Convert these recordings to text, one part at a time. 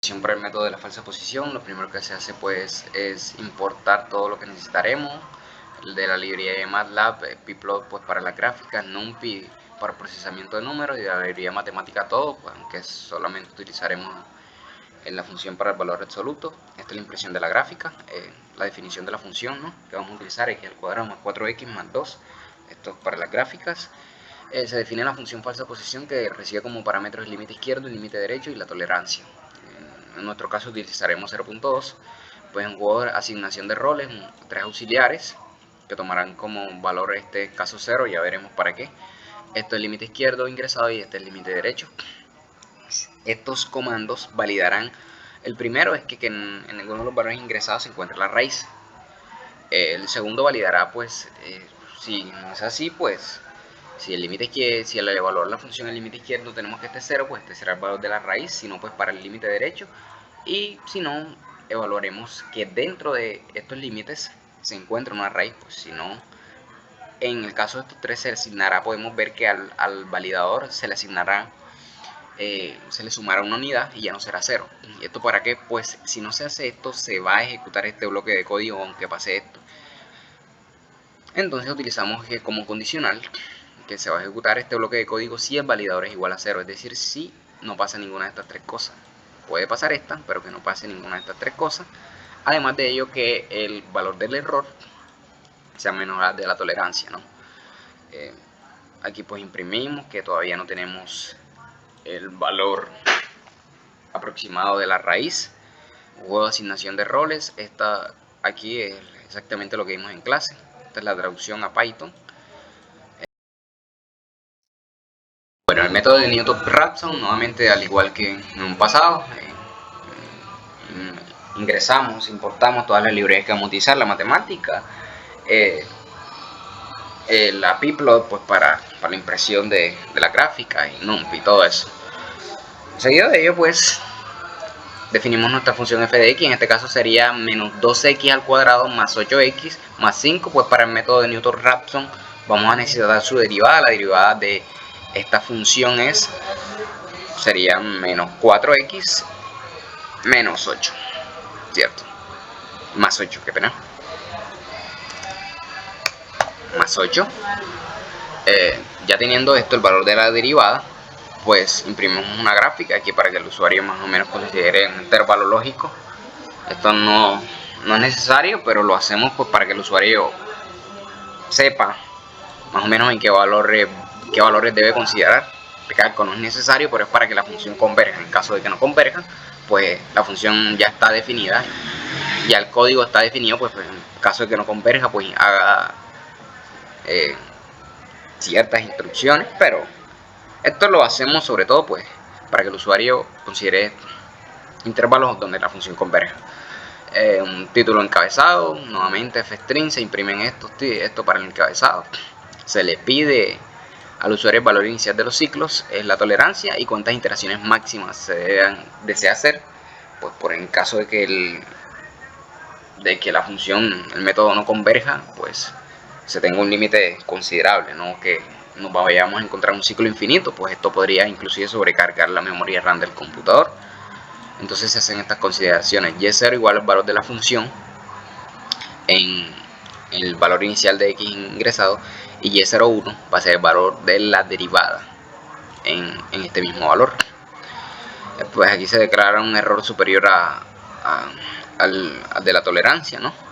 Para el método de la falsa posición, lo primero que se hace pues es importar todo lo que necesitaremos de la librería de MATLAB, Pplot pues para las gráficas, NumPy para procesamiento de números y de la librería matemática todo, pues, aunque solamente utilizaremos en la función para el valor absoluto. Esta es la impresión de la gráfica, la definición de la función, ¿no?, que vamos a utilizar: x al cuadrado más 4x más 2, esto es para las gráficas. Se define la función falsa posición, que recibe como parámetros el límite izquierdo, el límite derecho y la tolerancia. En nuestro caso utilizaremos 0.2. Pues en juego de asignación de roles, 3 auxiliares que tomarán como valor este caso 0, ya veremos para qué. Esto es el límite izquierdo ingresado y este es el límite derecho. Estos comandos validarán: el primero es que en ninguno de los valores ingresados se encuentra la raíz. El segundo validará pues si no es así, pues si el límite, si al evaluar la función el límite izquierdo tenemos que este 0, pues este será el valor de la raíz, si no pues para el límite derecho, y si no evaluaremos que dentro de estos límites se encuentra una raíz, pues si no, en el caso de estos tres se le asignará, podemos ver que al validador se le asignará, se le sumará una unidad y ya no será 0. ¿Y esto para qué? Pues si no se hace esto, se va a ejecutar este bloque de código aunque pase esto. Entonces utilizamos como condicional que se va a ejecutar este bloque de código si el validador es igual a 0, es decir, si no pasa ninguna de estas tres cosas. Puede pasar esta, pero que no pase ninguna de estas tres cosas. Además de ello, que el valor del error sea menor al de la tolerancia, ¿no? Aquí pues imprimimos que todavía no tenemos el valor aproximado de la raíz. Juego de asignación de roles. Aquí es exactamente lo que vimos en clase. Esta es la traducción a Python. Bueno, el método de Newton-Raphson, nuevamente al igual que en un pasado, ingresamos, importamos todas las librerías que vamos a utilizar: la matemática, la Pplot pues para la impresión de la gráfica, y NumPy y todo eso. Seguido de ello pues definimos nuestra función f de x, en este caso sería menos 2x al cuadrado más 8x más 5, pues para el método de Newton-Raphson vamos a necesitar su derivada. La derivada de esta función sería menos 4x menos 8, ¿cierto? Más 8, qué pena. Más 8. Ya teniendo esto, el valor de la derivada, pues imprimimos una gráfica aquí para que el usuario más o menos considere un intervalo lógico. Esto no es necesario, pero lo hacemos pues para que el usuario sepa más o menos en qué valores debe considerar. Recalco, no es necesario, pero es para que la función converja. En caso de que no converja, pues la función ya está definida, ya el código está definido, pues en caso de que no converja, pues haga ciertas instrucciones, pero esto lo hacemos sobre todo pues para que el usuario considere intervalos donde la función converja. Un título encabezado, nuevamente fstring, se imprimen esto para el encabezado. Se le pide al usuario el valor inicial de los ciclos, es la tolerancia, y cuántas iteraciones máximas se desea hacer, pues por en caso de que la función, el método no converja, pues se tenga un límite considerable, no que nos vayamos a encontrar un ciclo infinito, pues esto podría inclusive sobrecargar la memoria RAM del computador. Entonces se hacen estas consideraciones: y0 igual al valor de la función en el valor inicial de x ingresado, y y01 va a ser el valor de la derivada en este mismo valor. Pues aquí se declara un error superior al de la tolerancia, ¿no?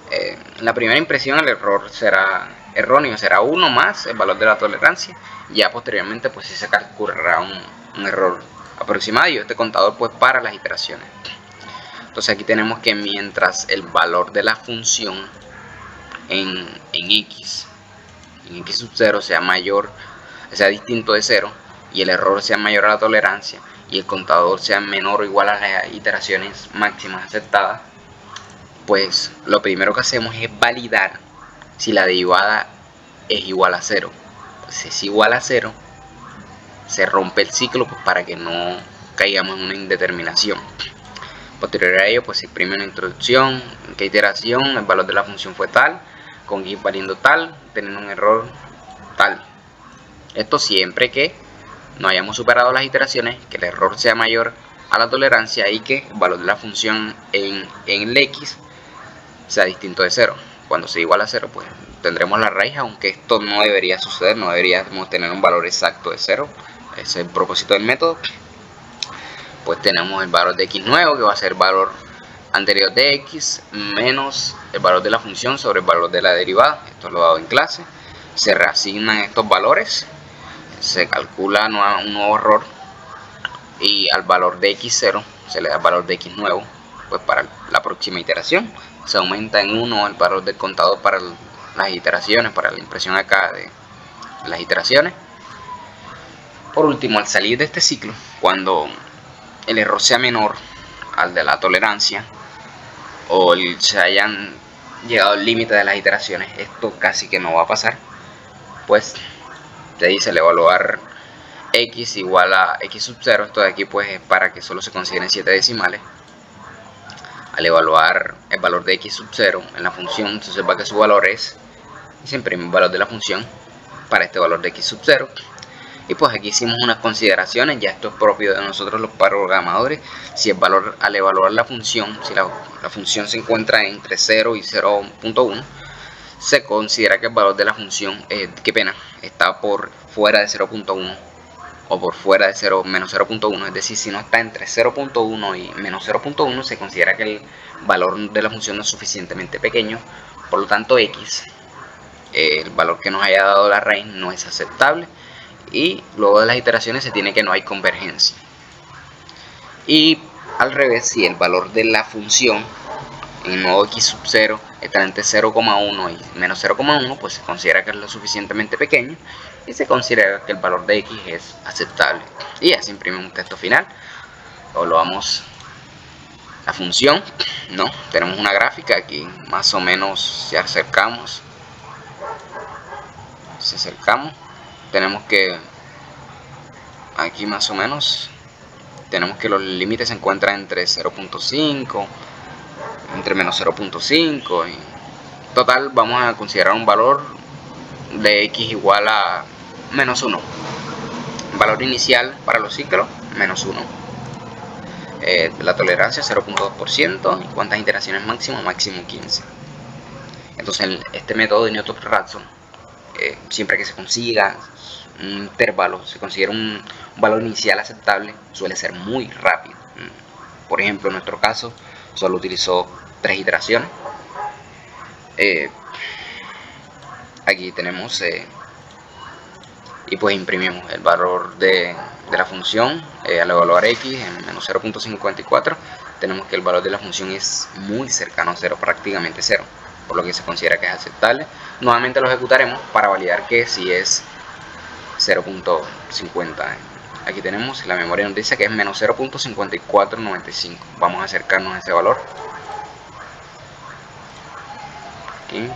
En la primera impresión el error será erróneo, será 1 más el valor de la tolerancia. Ya posteriormente pues sí se calculará un error aproximado, y este contador pues para las iteraciones. Entonces aquí tenemos que mientras el valor de la función en x sub 0 sea mayor, sea distinto de 0, y el error sea mayor a la tolerancia, y el contador sea menor o igual a las iteraciones máximas aceptadas, pues lo primero que hacemos es validar si la derivada es igual a 0. Pues si es igual a 0, se rompe el ciclo, pues para que no caigamos en una indeterminación. Posterior a ello, pues se imprime una introducción, en qué iteración el valor de la función fue tal, con x valiendo tal, teniendo un error tal. Esto siempre que no hayamos superado las iteraciones, que el error sea mayor a la tolerancia y que el valor de la función en el x sea distinto de 0. Cuando sea igual a 0, pues tendremos la raíz, aunque esto no debería suceder, no deberíamos tener un valor exacto de 0. Ese es el propósito del método. Pues tenemos el valor de x nuevo, que va a ser el valor anterior de x menos el valor de la función sobre el valor de la derivada. Esto lo he dado en clase. Se reasignan estos valores, se calcula un nuevo error y al valor de x0 se le da el valor de x nuevo, pues para la próxima iteración se aumenta en 1 el valor del contador para las iteraciones, para la impresión acá de las iteraciones. Por último, al salir de este ciclo, cuando el error sea menor al de la tolerancia o se hayan llegado al límite de las iteraciones, esto casi que no va a pasar, pues de ahí se le va a evaluar x igual a x sub 0. Esto de aquí pues es para que solo se consideren 7 decimales. Al evaluar el valor de x sub 0 en la función, entonces va que su valor es, y se imprime el valor de la función para este valor de x sub 0. Y pues aquí hicimos unas consideraciones, ya esto es propio de nosotros los programadores. Si el valor, al evaluar la función, si la función se encuentra entre 0 y 0.1, se considera que el valor de la función, está por fuera de 0.1 o por fuera de menos 0.1, es decir, si no está entre 0.1 y menos 0.1, se considera que el valor de la función no es suficientemente pequeño, por lo tanto x, el valor que nos haya dado la raíz, no es aceptable, y luego de las iteraciones se tiene que no hay convergencia. Y al revés, si el valor de la función en el nodo x sub 0 está entre 0,1 y menos 0,1, pues se considera que es lo suficientemente pequeño y se considera que el valor de x es aceptable. Y así imprimimos un texto final. Evaluamos la función, ¿no? Tenemos una gráfica aquí, más o menos si acercamos, tenemos que aquí más o menos tenemos que los límites se encuentran entre 0.5, entre menos 0.5 y total vamos a considerar un valor de x igual a menos 1. Valor inicial para los ciclos, menos 1. La tolerancia 0.2%. ¿Y cuántas iteraciones máximo? Máximo 15. Entonces este método de Newton-Raphson, siempre que se consiga un intervalo, se considera un valor inicial aceptable, suele ser muy rápido. Por ejemplo, en nuestro caso solo utilizó 3 iteraciones. Aquí tenemos y pues imprimimos el valor de la función al evaluar x en menos 0.54. tenemos que el valor de la función es muy cercano a 0, prácticamente 0, por lo que se considera que es aceptable. Nuevamente lo ejecutaremos para validar que si es 0.50. Aquí tenemos, la memoria nos dice que es menos 0.5495. Vamos a acercarnos a ese valor. Aquí.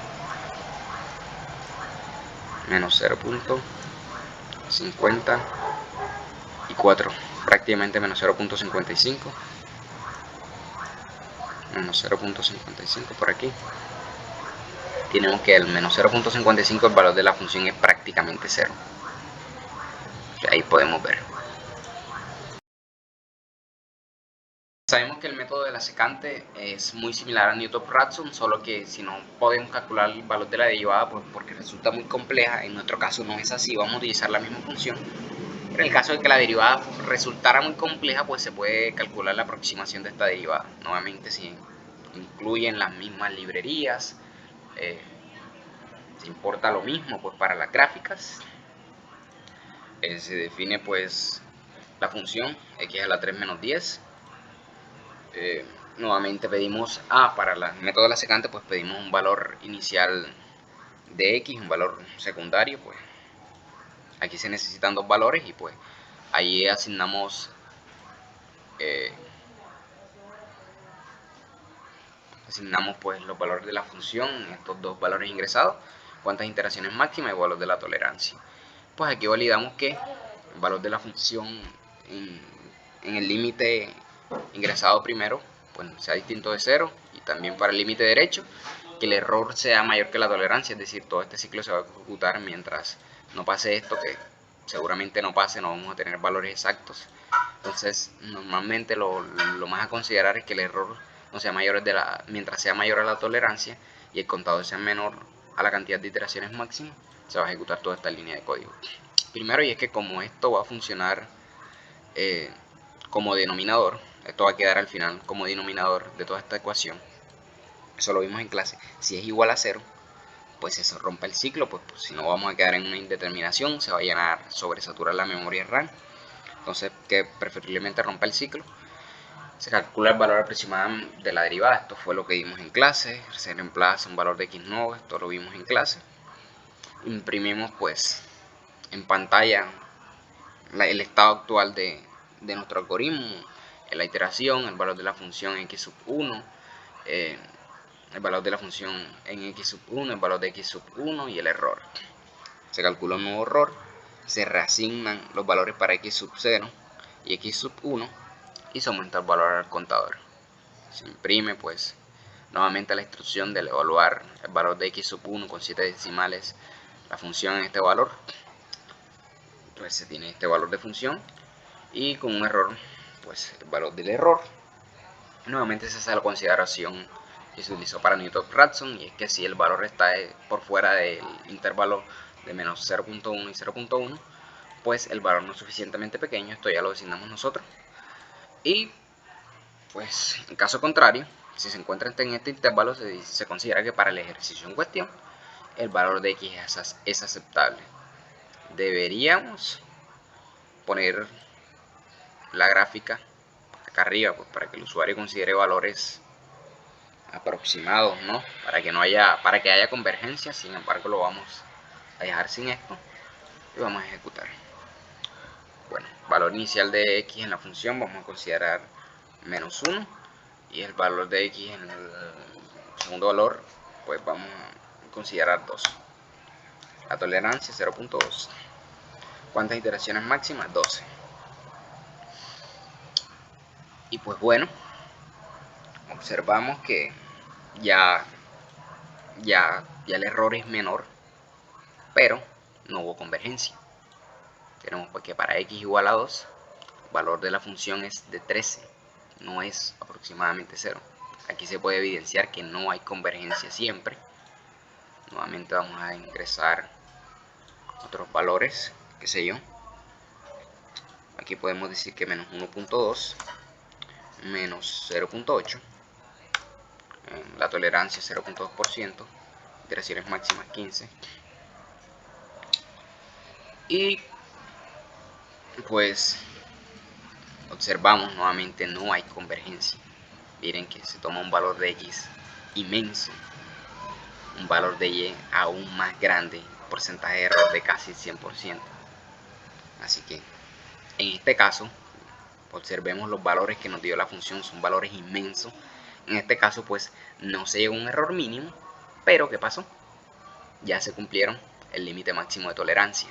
Menos 0.54, prácticamente menos 0.55, menos 0.55 por aquí. Tenemos que el menos 0.55, el valor de la función es prácticamente 0. Ahí podemos ver. Sabemos que el método de la secante es muy similar a Newton-Raphson, solo que si no podemos calcular el valor de la derivada, pues porque resulta muy compleja, en nuestro caso no es así, vamos a utilizar la misma función. En el caso de que la derivada resultara muy compleja, pues se puede calcular la aproximación de esta derivada. Nuevamente, si incluyen las mismas librerías, se importa lo mismo pues para las gráficas. Se define pues la función x a la 3 menos 10. Nuevamente pedimos para el método de la secante, pues pedimos un valor inicial de x, un valor secundario. Pues aquí se necesitan dos valores y pues ahí asignamos pues los valores de la función, estos dos valores ingresados, cuántas iteraciones máximas y valor de la tolerancia. Pues aquí validamos que el valor de la función en el límite ingresado primero pues sea distinto de 0, y también para el límite derecho que el error sea mayor que la tolerancia, es decir, todo este ciclo se va a ejecutar mientras no pase esto, que seguramente no pase, no vamos a tener valores exactos, Entonces normalmente lo más a considerar es que el error no sea mayor mientras sea mayor a la tolerancia y el contador sea menor a la cantidad de iteraciones máximas, se va a ejecutar toda esta línea de código. Primero, y es que como esto va a funcionar como denominador, esto va a quedar al final como denominador de toda esta ecuación, eso lo vimos en clase, si es igual a 0, pues eso rompe el ciclo, pues si no vamos a quedar en una indeterminación, se va a llenar, sobresaturar la memoria RAM. Entonces, que preferiblemente rompa el ciclo. Se calcula el valor aproximado de la derivada, esto fue lo que vimos en clase, se reemplaza un valor de x9, esto lo vimos en clase. Imprimimos pues en pantalla el estado actual de nuestro algoritmo, en la iteración, el valor de la función x sub 1, el valor de la función en x sub 1, el valor de x sub 1 y el error. Se calcula un nuevo error, se reasignan los valores para x sub 0 y x sub 1 y se aumenta el valor al contador. Se imprime pues nuevamente la instrucción de evaluar el valor de x sub 1 con 7 decimales la función en este valor. Entonces se tiene este valor de función y con un error pues el valor del error. Nuevamente se hace la consideración que se utilizó para Newton-Raphson, y es que si el valor está por fuera del intervalo de menos 0.1 y 0.1, pues el valor no es suficientemente pequeño, esto ya lo designamos nosotros. Y pues en caso contrario, si se encuentra en este intervalo, se considera que para el ejercicio en cuestión el valor de x es aceptable. Deberíamos poner la gráfica acá arriba pues, para que el usuario considere valores aproximados, ¿no? Para que haya convergencia. Sin embargo, lo vamos a dejar sin esto y vamos a ejecutar. Bueno, valor inicial de x en la función vamos a considerar menos 1 y el valor de x en el segundo valor pues vamos a considerar 2. La tolerancia 0.2. ¿Cuántas iteraciones máximas? 12. Y pues bueno, observamos que ya el error es menor, pero no hubo convergencia. Tenemos pues que para x igual a 2, el valor de la función es de 13, no es aproximadamente 0. Aquí se puede evidenciar que no hay convergencia siempre. Nuevamente vamos a ingresar otros valores, qué sé yo. Aquí podemos decir que menos 1.2, menos 0.8, la tolerancia 0.2%, iteraciones máximas 15. Y pues observamos nuevamente no hay convergencia. Miren que se toma un valor de x inmenso, un valor de y aún más grande, porcentaje de error de casi 100%. Así que en este caso, observemos los valores que nos dio la función, son valores inmensos. En este caso pues no se llegó a un error mínimo, pero ¿qué pasó? Ya se cumplieron el límite máximo de tolerancia.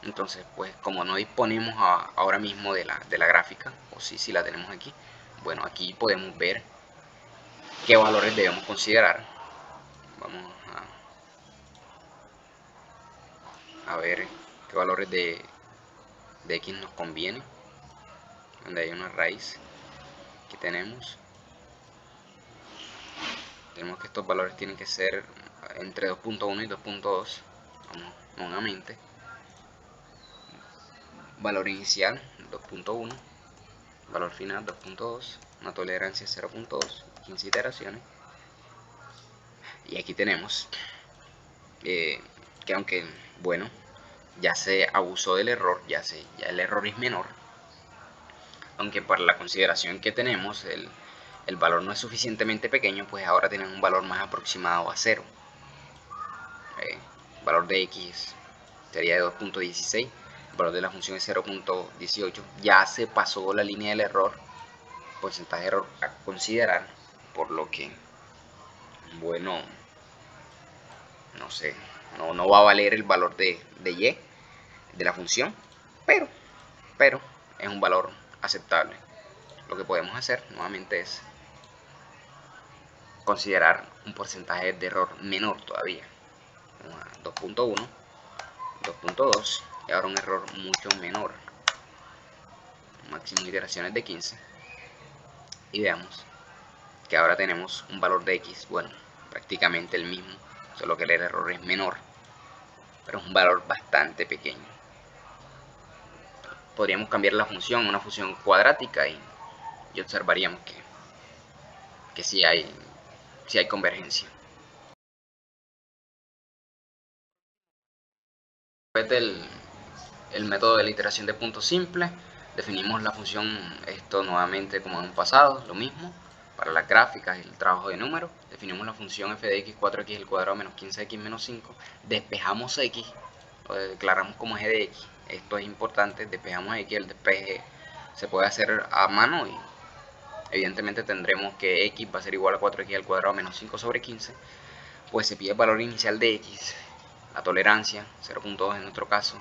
Entonces pues como no disponemos ahora mismo de la gráfica, o si la tenemos aquí, bueno, aquí podemos ver qué valores debemos considerar. Vamos a ver qué valores de x nos conviene, donde hay una raíz que tenemos que estos valores tienen que ser entre 2.1 y 2.2. Vamos nuevamente, valor inicial 2.1, valor final 2.2, una tolerancia 0.2, 15 iteraciones. Y aquí tenemos que aunque bueno, ya se abusó del error, ya el error es menor, aunque para la consideración que tenemos el valor no es suficientemente pequeño, pues ahora tenemos un valor más aproximado a 0. El valor de x sería de 2.16, el valor de la función es 0.18. Ya se pasó la línea del error, porcentaje de error a considerar, por lo que, bueno, no sé, no va a valer el valor de y de la función, pero es un valor aceptable. Lo que podemos hacer nuevamente es considerar un porcentaje de error menor todavía, 2.1, 2.2 y ahora un error mucho menor, máximo de iteraciones de 15, y veamos que ahora tenemos un valor de x, bueno, prácticamente el mismo, solo que el error es menor, pero es un valor bastante pequeño. Podríamos cambiar la función a una función cuadrática y observaríamos que sí hay convergencia. Después del método de la iteración de puntos simples, definimos la función esto nuevamente como en un pasado, lo mismo. Para las gráficas y el trabajo de números, definimos la función f de x 4x al cuadrado menos 15x menos 5, despejamos x, lo declaramos como g de x, esto es importante, despejamos x, el despeje se puede hacer a mano y evidentemente tendremos que x va a ser igual a 4x al cuadrado menos 5 sobre 15, pues se pide el valor inicial de x, la tolerancia, 0.2 en nuestro caso,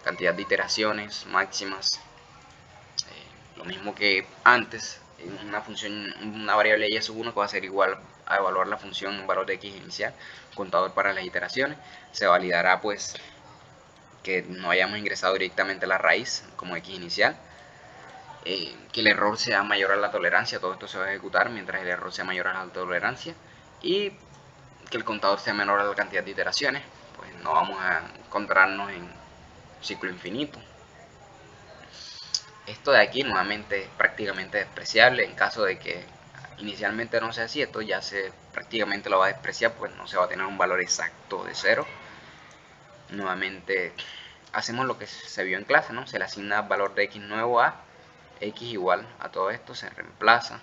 cantidad de iteraciones máximas, lo mismo que antes, en una función, una variable y sub 1 que va a ser igual a evaluar la función un valor de x inicial, contador para las iteraciones, se validará pues que no hayamos ingresado directamente la raíz como x inicial, que el error sea mayor a la tolerancia, todo esto se va a ejecutar mientras el error sea mayor a la tolerancia, y que el contador sea menor a la cantidad de iteraciones, pues no vamos a encontrarnos en ciclo infinito. Esto de aquí nuevamente es prácticamente despreciable en caso de que inicialmente no sea así, esto ya se prácticamente lo va a despreciar, pues no se va a tener un valor exacto de 0. Nuevamente hacemos lo que se vio en clase, ¿no? Se le asigna valor de x nuevo a x igual a todo esto, se reemplaza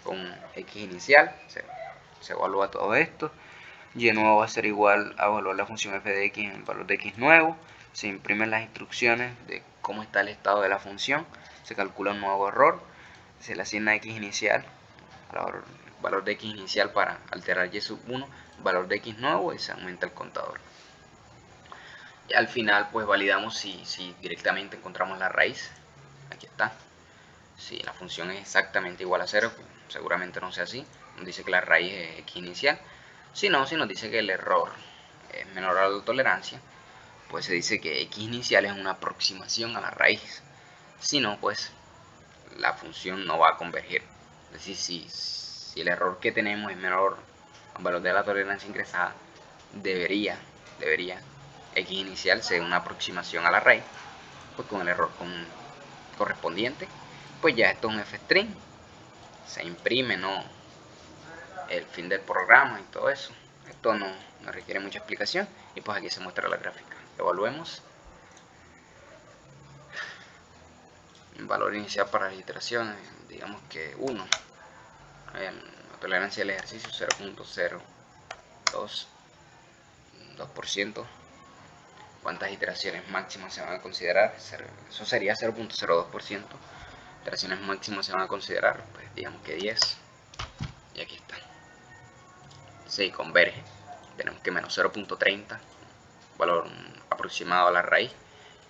con x inicial, se evalúa todo esto, y nuevo va a ser igual a evaluar la función f de x en el valor de x nuevo, se imprimen las instrucciones de cómo está el estado de la función, se calcula un nuevo error, se le asigna x inicial, valor de x inicial para alterar y sub 1, valor de x nuevo, y se aumenta el contador. Y al final pues validamos si directamente encontramos la raíz, aquí está. Si la función es exactamente igual a 0, pues seguramente no sea así, nos dice que la raíz es x inicial. Si no, si nos dice que el error es menor a la tolerancia, pues se dice que x inicial es una aproximación a la raíz. Si no, pues la función no va a converger. Es decir, si el error que tenemos es menor al valor de la tolerancia ingresada, debería x inicial ser una aproximación a la raíz, pues con el error correspondiente, pues ya esto es un f-string, se imprime, ¿no?, el fin del programa y todo eso. Esto no requiere mucha explicación, y pues aquí se muestra la gráfica. Evaluemos. El valor inicial para las iteraciones, digamos que 1. La tolerancia del ejercicio 0.022%. ¿Cuántas iteraciones máximas se van a considerar? Eso sería 0.02%. Iteraciones máximas se van a considerar, pues digamos que 10. Y aquí está. Sí, converge. Tenemos que menos 0.30, valor aproximado a la raíz,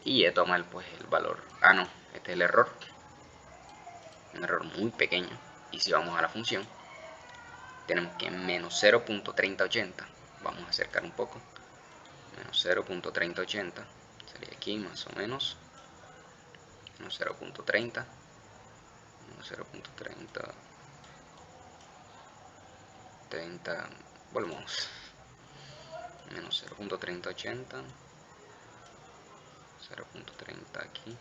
y ya toma pues el valor. Ah, no, este es el error. Un error muy pequeño. Y si vamos a la función, tenemos que menos 0.3080. Vamos a acercar un poco. Menos 0.3080 sería aquí más o menos. Menos 0.30. Menos 0.30. 30. Volvemos. Menos 0.3080. 0.30 aquí.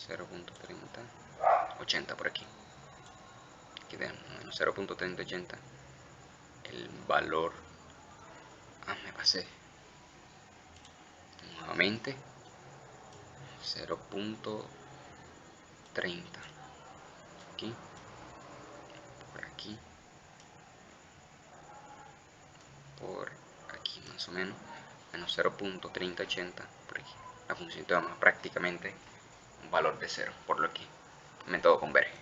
0.3080 por aquí. Aquí tenemos menos 0.3080. El valor. Me pasé. Nuevamente 0.30 aquí, por aquí, por aquí más o menos, menos 0.3080 por aquí. La función toma prácticamente un valor de 0, por lo que el método converge.